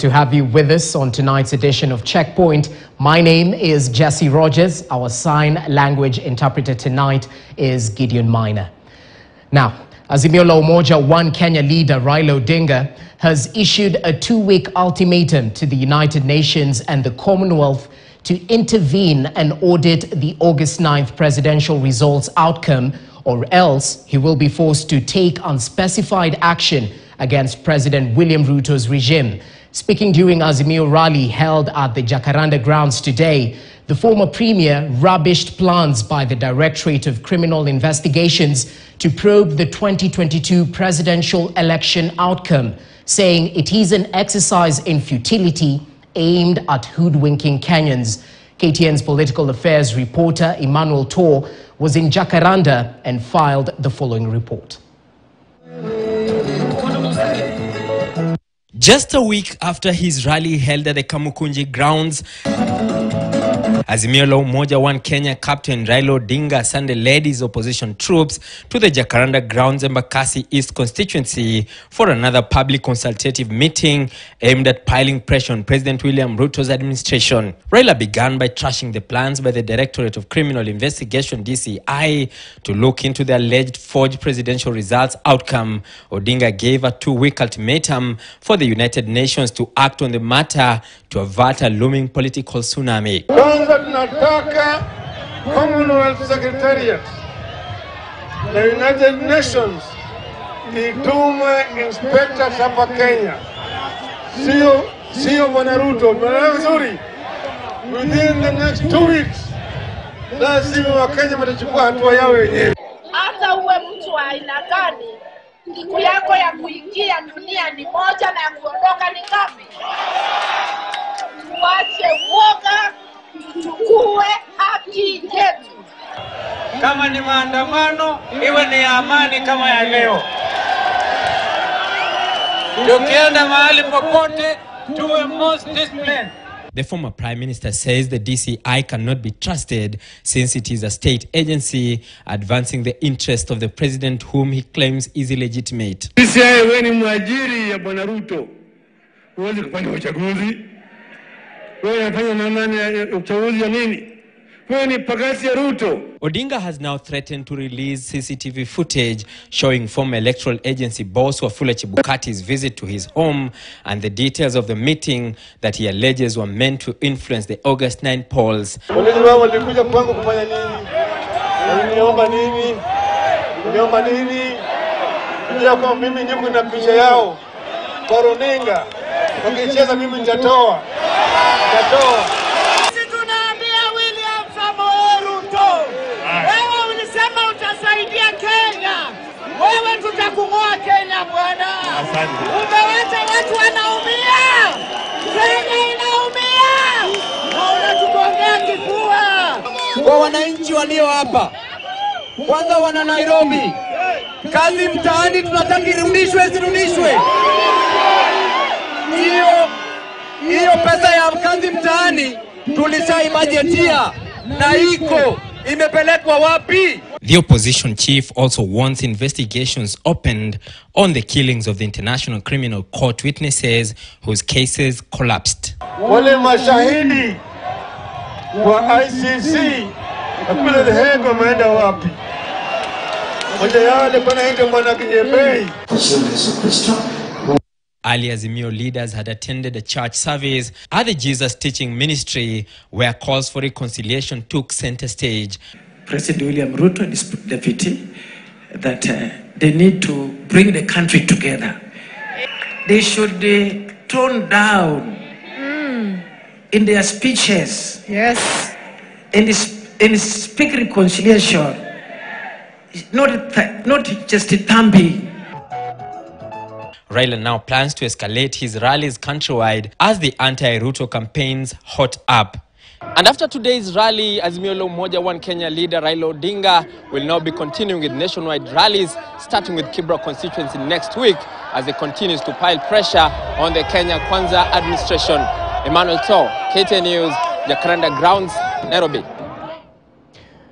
to have you with us on tonight's edition of Checkpoint. My name is Jesse Rogers. Our sign language interpreter tonight is Gideon Minor. Now, Azimio la Umoja One Kenya leader Raila Odinga has issued a 2-week ultimatum to the United Nations and the Commonwealth to intervene and audit the August 9th presidential results outcome, or else he will be forced to take unspecified action against President William Ruto's regime. Speaking during Azimio rally held at the Jacaranda grounds today, the former premier rubbished plans by the Directorate of Criminal Investigations to probe the 2022 presidential election outcome, saying it is an exercise in futility aimed at hoodwinking Kenyans. KTN's political affairs reporter Emmanuel Tor was in Jacaranda and filed the following report. Just a week after his rally held at the Kamukunji grounds, Azimio la Umoja One Kenya Captain Raila Odinga Sunday led his opposition troops to the Jacaranda grounds Embakasi East constituency for another public consultative meeting aimed at piling pressure on President William Ruto's administration. Raila began by trashing the plans by the Directorate of Criminal Investigation DCI to look into the alleged forged presidential results outcome. Odinga gave a 2-week ultimatum for the United Nations to act on the matter to avert a looming political tsunami. Kwanza tunataka Commonwealth Secretariat, the United Nations, itume inspectors hapa Kenya. Sio Bwana Ruto, tunaelewa vizuri. Within the next 2 weeks, lazima Wakenya watachukua hatua yao wenyewe. Hata uwe mtu wa aina gani, siku yako ya kuingia dunia ni moja na ya kuondoka ni ngapi? Tuache uoga, tuchukue haki yetu. Kama ni maandamano, iwe ni amani kama ya leo. Tukienda mahali popote, tuwe most disciplined. The former Prime Minister says the DCI cannot be trusted since it is a state agency advancing the interest of the president whom he claims is illegitimate. DCI wewe ni mwajiri ya Bwana Ruto. Huwezi kufanya uchaguzi. Wewe unafanya nani uchaguzi ya nini? Wewe ni pagasi ya Ruto. Odinga has now threatened to release CCTV footage showing former electoral agency boss Wafula Chebukati's visit to his home and the details of the meeting that he alleges were meant to influence the August 9 polls. Wale walikuja kwangu kufanya nini? Niomba nini? Niomba nini? Ndio kwa mimi niko na picha yao. Kwa runinga. Wakicheza mimi nitatoa. Sisi tunaambia William Samoei Ruto, wewe ulisema utasaidia Kenya. Wewe tutakung'oa Kenya bwana. Asante. Umewacha watu wanaumia. Kenya inaumia. Na unatugongea kifua. Kwa wananchi walio hapa, kwanza wana Nairobi, kazi mtaani tunataka irudishwe, zirudishwe. Hiyo pesa ya kazi mtaani tulishaibajetia na iko imepelekwa wapi? The opposition chief also wants investigations opened on the killings of the International Criminal Court witnesses whose cases collapsed. Wale mashahidi wa ICC kule The Hague wameenda wapi? Moja yao alikuwa anaitwa Bwana Kinyebei. Early Azimio leaders had attended a church service at the Jesus Teaching Ministry where calls for reconciliation took center stage. President William Ruto and his deputy that they need to bring the country together. They should tone down in their speeches. Yes. And speak reconciliation. Not just a thumping. Raila now plans to escalate his rallies countrywide as the anti-Ruto campaigns hot up. And after today's rally, Azimio la Umoja One Kenya leader Raila Odinga will now be continuing with nationwide rallies, starting with Kibra constituency next week as he continues to pile pressure on the Kenya Kwanza administration. Emmanuel Tor, KTN News, Jacaranda Grounds, Nairobi.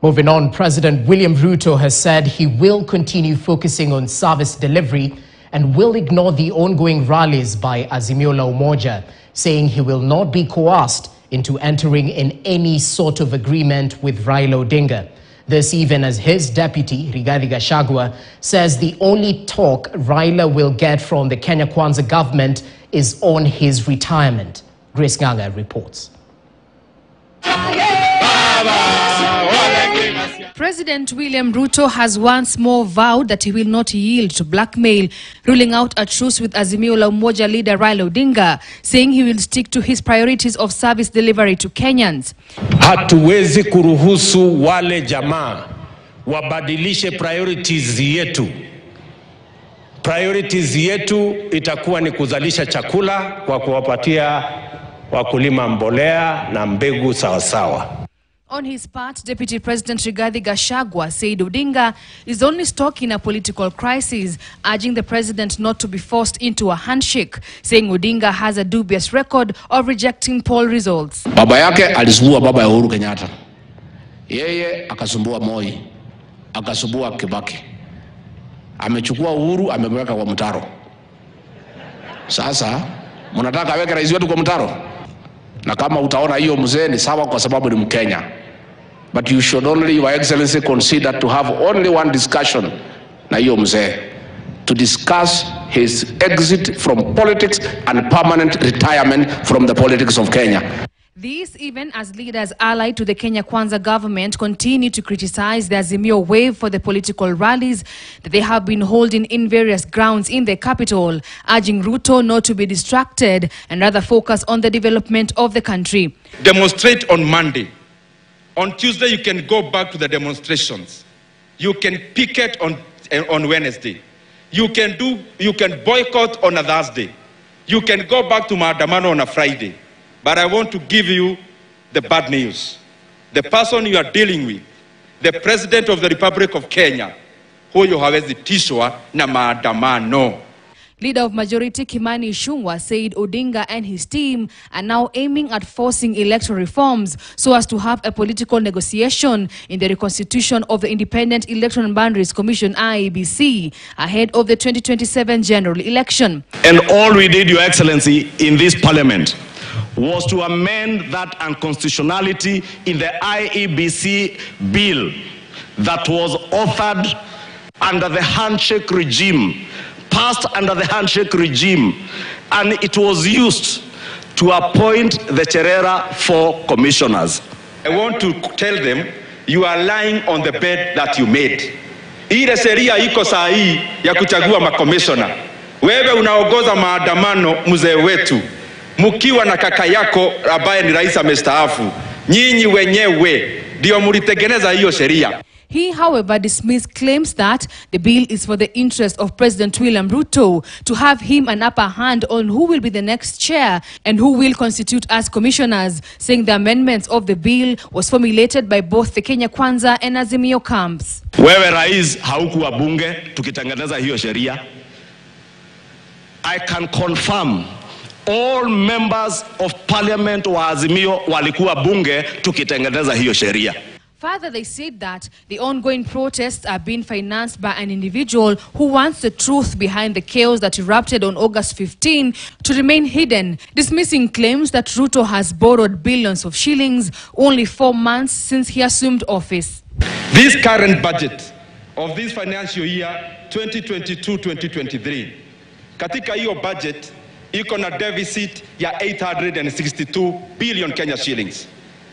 Moving on, President William Ruto has said he will continue focusing on service delivery and will ignore the ongoing rallies by Azimio la Umoja, saying he will not be coerced into entering in any sort of agreement with Raila Odinga. This even as his deputy, Rigathi Gachagua, says the only talk Raila will get from the Kenya Kwanza government is on his retirement. Grace Nganga reports. President William Ruto has once more vowed that he will not yield to blackmail, ruling out a truce with Azimio la Umoja leader Raila Odinga, saying he will stick to his priorities of service delivery to Kenyans. Hatuwezi kuruhusu wale jamaa wabadilishe priorities yetu. Priorities yetu itakuwa ni kuzalisha chakula kwa kuwapatia wakulima mbolea na mbegu sawasawa. On his part, Deputy President Rigathi Gachagua said Odinga is only stuck in a political crisis, urging the president not to be forced into a handshake, saying Odinga has a dubious record of rejecting poll results. Baba yake alisumbua baba ya Uhuru Kenyatta. Yeye akasumbua Moi, akasumbua Kibaki. Amechukua Uhuru, amemweka kwa mtaro. Sasa, mnataka aweke rais wetu kwa mtaro? Na kama utaona hiyo mzee ni sawa kwa sababu ni Mkenya. But you should only, Your Excellency, consider to have only one discussion na hiyo mzee, to discuss his exit from politics and permanent retirement from the politics of Kenya. This even as leaders allied to the Kenya Kwanza government continue to criticize the Azimio wave for the political rallies that they have been holding in various grounds in the capital, urging Ruto not to be distracted and rather focus on the development of the country. Demonstrate on Monday. On Tuesday, you can go back to the demonstrations. You can picket on Wednesday. You can boycott on a Thursday. You can go back to Maandamano on a Friday. But I want to give you the bad news. The person you are dealing with, the President of the Republic of Kenya, huyo hawezi tishwa na maandamano. Leader of Majority Kimani Ichung'wah said Odinga and his team are now aiming at forcing electoral reforms so as to have a political negotiation in the reconstitution of the Independent Electoral Boundaries Commission IEBC ahead of the 2027 general election. And all we did, Your Excellency, in this parliament was to amend that unconstitutionality in the IEBC bill that was authored under the handshake regime, passed under the handshake regime, and it was used to appoint the Cherera 4 commissioners. I want to tell them, you are lying on the bed that you made. Ile sheria iko sahihi ya kuchagua makomishona. Wewe unaongoza maandamano, mzee wetu, mkiwa na kaka yako ambaye ni rais amestaafu. Nyinyi wenyewe ndio mlitengeneza hiyo sheria. He, however, dismissed claims that the bill is for the interest of President William Ruto to have him an upper hand on who will be the next chair and who will constitute as commissioners, saying the amendments of the bill was formulated by both the Kenya Kwanza and Azimio camps. Wewe rais haukuwa bunge tukitengeneza hiyo sheria. I can confirm all members of parliament wa Azimio walikuwa bunge tukitengeneza hiyo sheria. Further, they said that the ongoing protests are being financed by an individual who wants the truth behind the chaos that erupted on August 15 to remain hidden, dismissing claims that Ruto has borrowed billions of shillings only 4 months since he assumed office. This current budget of this financial year 2022-2023, katika hiyo budget iko na deficit ya 862 billion Kenya shillings.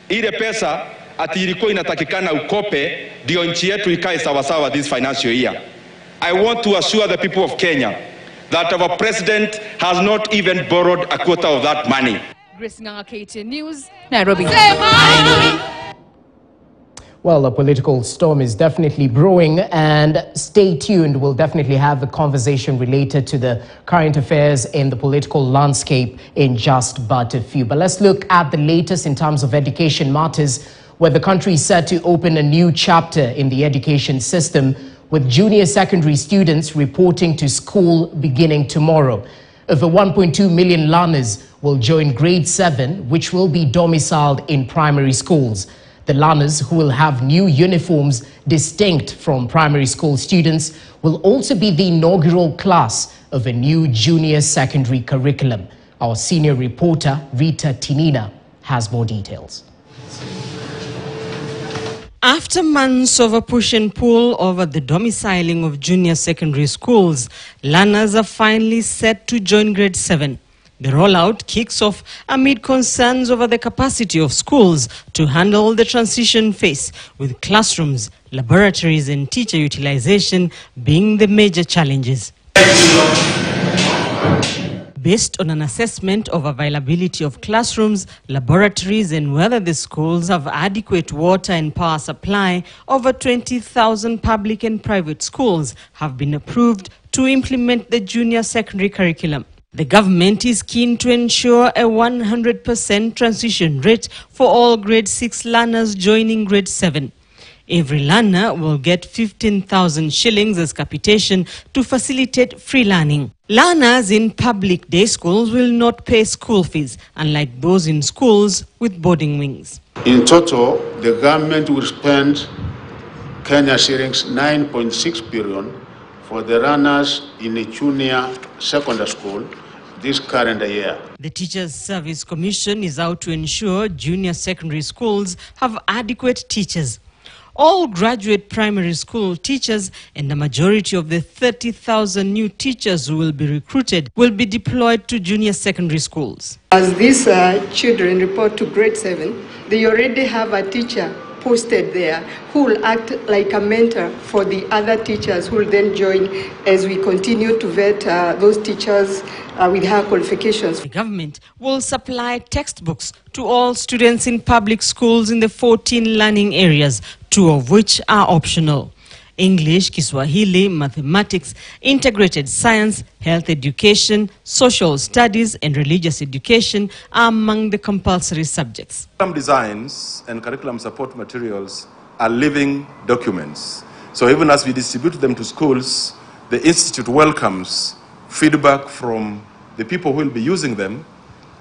Ile pesa ati ilikuwa inatakikana ukope ndio nchi yetu ikae sawasawa this financial year. I want to assure the people of Kenya that our president has not even borrowed a quarter of that money. Grace Nganga, KTN News, Nairobi. Well, the political storm is definitely brewing, and stay tuned. We'll definitely have a conversation related to the current affairs in the political landscape in just but a few. But let's look at the latest in terms of education matters, where the country is set to open a new chapter in the education system, with junior secondary students reporting to school beginning tomorrow. Over 1.2 million learners will join grade 7, which will be domiciled in primary schools. The learners, who will have new uniforms distinct from primary school students, will also be the inaugural class of a new junior secondary curriculum. Our senior reporter, Rita Tinina, has more details. After months of a push and pull over the domiciling of junior secondary schools, learners are finally set to join grade 7. The rollout kicks off amid concerns over the capacity of schools to handle the transition phase, with classrooms, laboratories and teacher utilization being the major challenges. Based on an assessment of availability of classrooms, laboratories and whether the schools have adequate water and power supply, over 20,000 public and private schools have been approved to implement the junior secondary curriculum. The government is keen to ensure a 100% transition rate for all grade 6 learners joining grade 7. Every learner will get 15,000 shillings as capitation to facilitate free learning. Learners in public day schools will not pay school fees, unlike those in schools with boarding wings. In total, the government will spend Kenya shillings 9.6 billion for the learners in a junior secondary school this current year. The Teachers Service Commission is out to ensure junior secondary schools have adequate teachers. All graduate primary school teachers and the majority of the 30,000 new teachers who will be recruited will be deployed to junior secondary schools. As these children report to grade 7, they already have a teacher posted there who will act like a mentor for the other teachers who will then join as we continue to vet those teachers with higher qualifications. The government will supply textbooks to all students in public schools in the 14 learning areas, 2 of which are optional. English, Kiswahili, mathematics, integrated science, health education, social studies and religious education are among the compulsory subjects. Curriculum designs and curriculum support materials are living documents. So even as we distribute them to schools, the Institute welcomes feedback from the people who will be using them.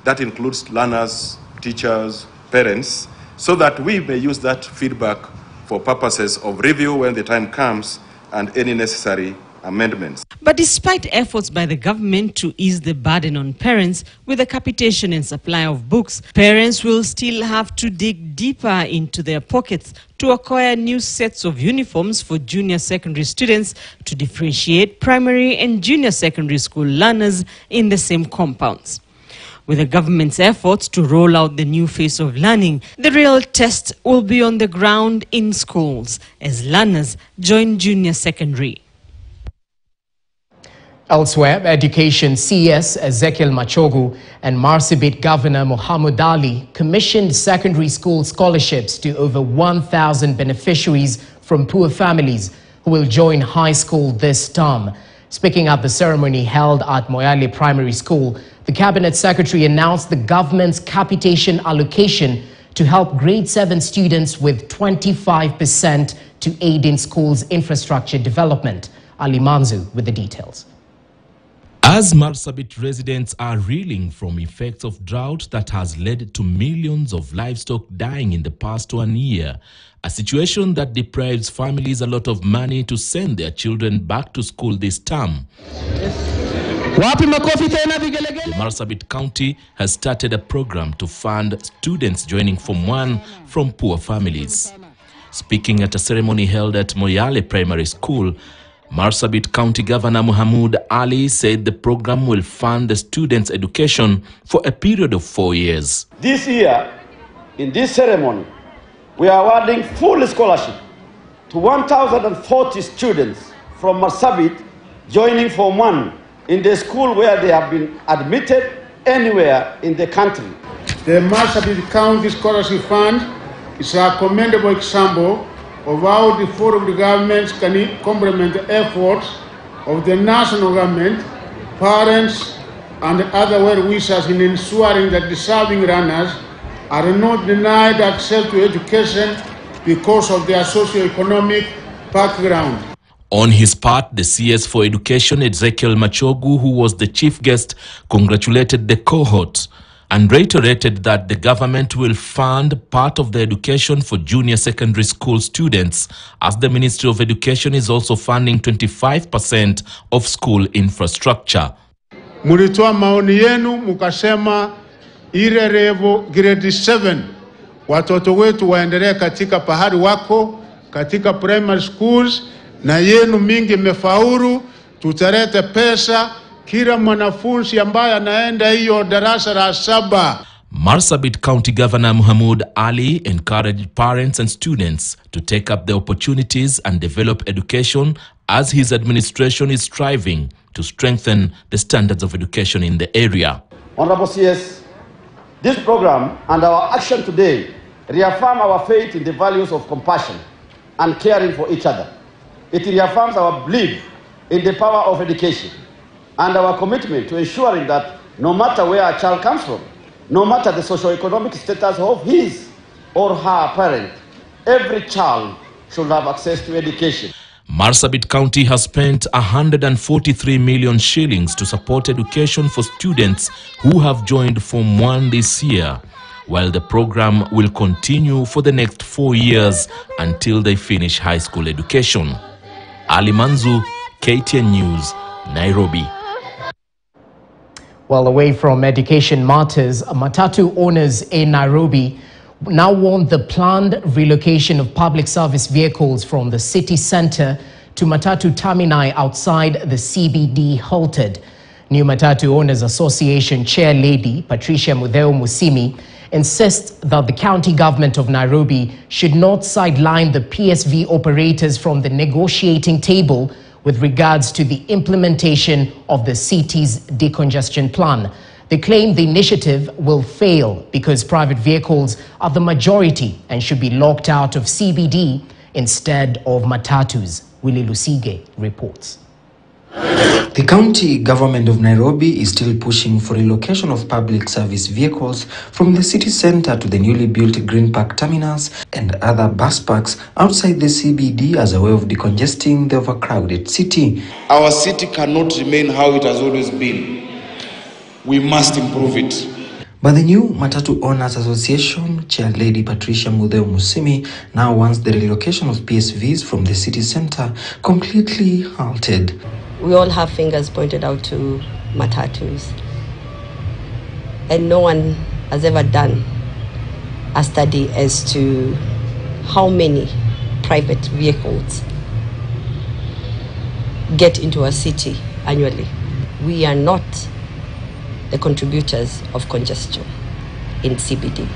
That includes learners, teachers, parents, so that we may use that feedback for purposes of review when the time comes and any necessary amendments. But despite efforts by the government to ease the burden on parents with the capitation and supply of books, parents will still have to dig deeper into their pockets to acquire new sets of uniforms for junior secondary students to differentiate primary and junior secondary school learners in the same compounds. With the government's efforts to roll out the new phase of learning, the real test will be on the ground in schools as learners join junior secondary. Elsewhere, Education CS Ezekiel Machogu and Marsabit Governor Muhammad Ali commissioned secondary school scholarships to over 1,000 beneficiaries from poor families who will join high school this term. Speaking at the ceremony held at Moyale Primary School, the Cabinet Secretary announced the government's capitation allocation to help grade 7 students with 25% to aid in schools' infrastructure development. Ali Manzu with the details. As Marsabit residents are reeling from effects of drought that has led to millions of livestock dying in the past 1 year, a situation that deprives families a lot of money to send their children back to school this term. The Marsabit County has started a program to fund students joining Form 1 from poor families. Speaking at a ceremony held at Moyale Primary School, Marsabit County Governor Muhammad Ali said the program will fund the students' education for a period of 4 years. This year, in this ceremony, we are awarding full scholarship to 1,040 students from Marsabit joining Form 1 in the school where they have been admitted anywhere in the country. The Marsabit County Scholarship Fund is a commendable example of how the foreign governments can complement the efforts of the national government, parents, and other well-wishers in ensuring that deserving learners are not denied access to education because of their socio-economic background. On his part, the CS for Education, Ezekiel Machogu, who was the chief guest, congratulated the cohort. and reiterated that the government will fund part of the education for junior secondary school students, as the Ministry of Education is also funding 25% of school infrastructure. Mulitoa maoni yenu mukasema ile level grade 7 watoto wetu waendelee katika pahali wako katika primary schools, na yenu mingi mefaulu. Tutarete pesa kila mwanafunzi ambaye anaenda hiyo darasa la 7. Marsabit County Governor Muhammad Ali encouraged parents and students to take up the opportunities and develop education, as his administration is striving to strengthen the standards of education in the area. Honorable CS, this program and our action today reaffirm our faith in the values of compassion and caring for each other. It reaffirms our belief in the power of education and our commitment to ensuring that no matter where a child comes from, no matter the socio-economic status of his or her parent, every child should have access to education. Marsabit County has spent 143 million shillings to support education for students who have joined Form 1 this year, while the program will continue for the next 4 years until they finish high school education. Ali Manzu, KTN News, Nairobi. Well, away from education matters, matatu owners in Nairobi now want the planned relocation of public service vehicles from the city center to matatu termini outside the CBD halted. New Matatu Owners Association Chair Lady Patricia Mudheo Musimi insists that the county government of Nairobi should not sideline the PSV operators from the negotiating table with regards to the implementation of the city's decongestion plan. They claim the initiative will fail because private vehicles are the majority and should be locked out of CBD instead of matatus. Willie Lusige reports. The county government of Nairobi is still pushing for relocation of public service vehicles from the city center to the newly built Green Park terminus and other bus parks outside the CBD as a way of decongesting the overcrowded city. Our city cannot remain how it has always been. We must improve it. But the new Matatu Owners Association Chair Lady Patricia Mudheo Musimi now wants the relocation of PSVs from the city center completely halted. We all have fingers pointed out to matatus, and no one has ever done a study as to how many private vehicles get into a city annually. We are not the contributors of congestion in CBD.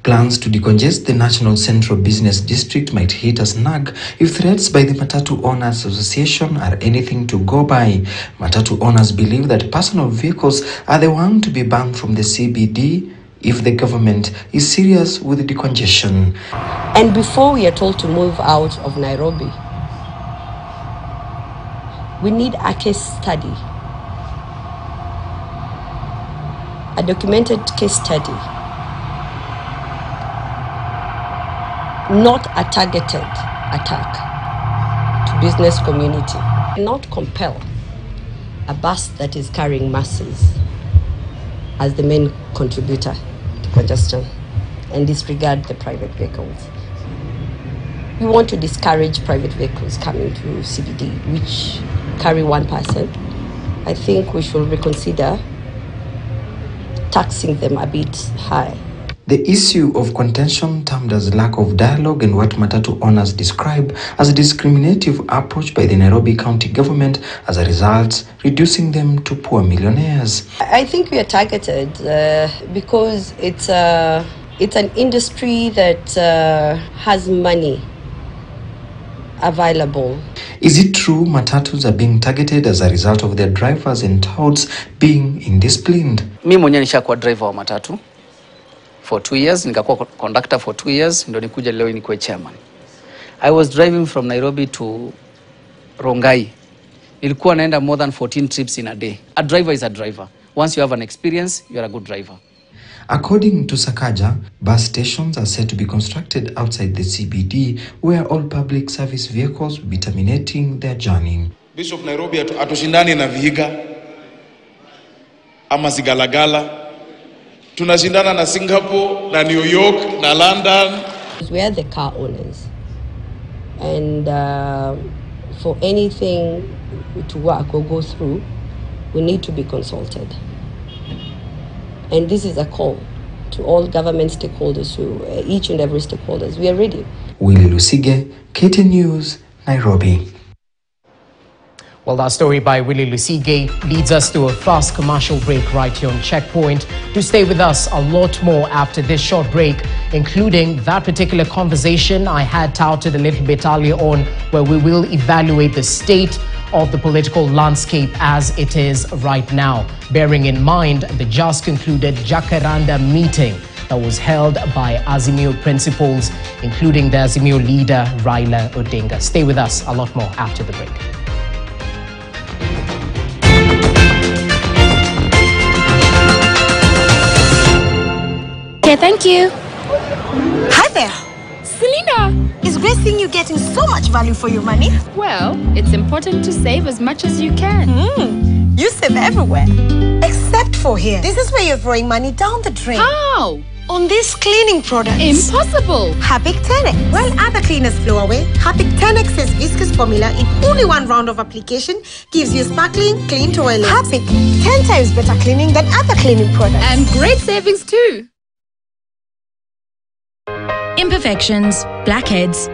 Plans to decongest the National Central Business District might hit a snag if threats by the Matatu Owners Association are anything to go by. Matatu owners believe that personal vehicles are the one to be banned from the CBD if the government is serious with the decongestion. And before we are told to move out of Nairobi, we need a case study, a documented case study, not a targeted attack to business community. Not compel a bus that is carrying masses as the main contributor to congestion and disregard the private vehicles. We want to discourage private vehicles coming to CBD, which carry one person. I think we should reconsider taxing them a bit high. The issue of contention termed as lack of dialogue and what Matatu owners describe as a discriminative approach by the Nairobi County government, as a result, reducing them to poor millionaires. I think we are targeted because it's an industry that has money available. Is it true matatus are being targeted as a result of their drivers and touts being indisciplined? Mimi mwenyewe nishakuwa driver wa matatu for 2 years, nikakuwa conductor for 2 years, ndo nikuja leo nikuwe chairman. I was driving from Nairobi to Rongai. Nilikuwa naenda more than 14 trips in a day. A driver is a driver. Once you have an experience, you are a good driver. According to Sakaja, bus stations are set to be constructed outside the CBD, where all public service vehicles will be terminating their journey. Bishop Nairobi atushindani na Vihiga ama Sigalagala, tunashindana na Singapore, na New York, na London. We are the car owners. And for anything to work or go through, we need to be consulted. And this is a call to all government stakeholders, to each and every stakeholders. We are ready. Willie Lusige, KTN News, Nairobi. Well, that story by Willie Lusige leads us to a fast commercial break right here on Checkpoint. Do stay with us, a lot more after this short break, including that particular conversation I had touted a little bit earlier on, where we will evaluate the state of the political landscape as it is right now, bearing in mind the just concluded Jacaranda meeting that was held by Azimio principals, including the Azimio leader Raila Odinga. Stay with us, a lot more after the break. Okay, thank you. Hi there. Selena, it's great seeing you getting so much value for your money. Well, it's important to save as much as you can. You save everywhere. Except for here. This is where you're throwing money down the drain. How? On these cleaning products. Impossible. Harpic 10X. While other cleaners flow away, Harpic 10X's viscous formula in only one round of application gives you sparkling, clean toilet. Harpic, 10 times better cleaning than other cleaning products. And great savings too. Imperfections, blackheads,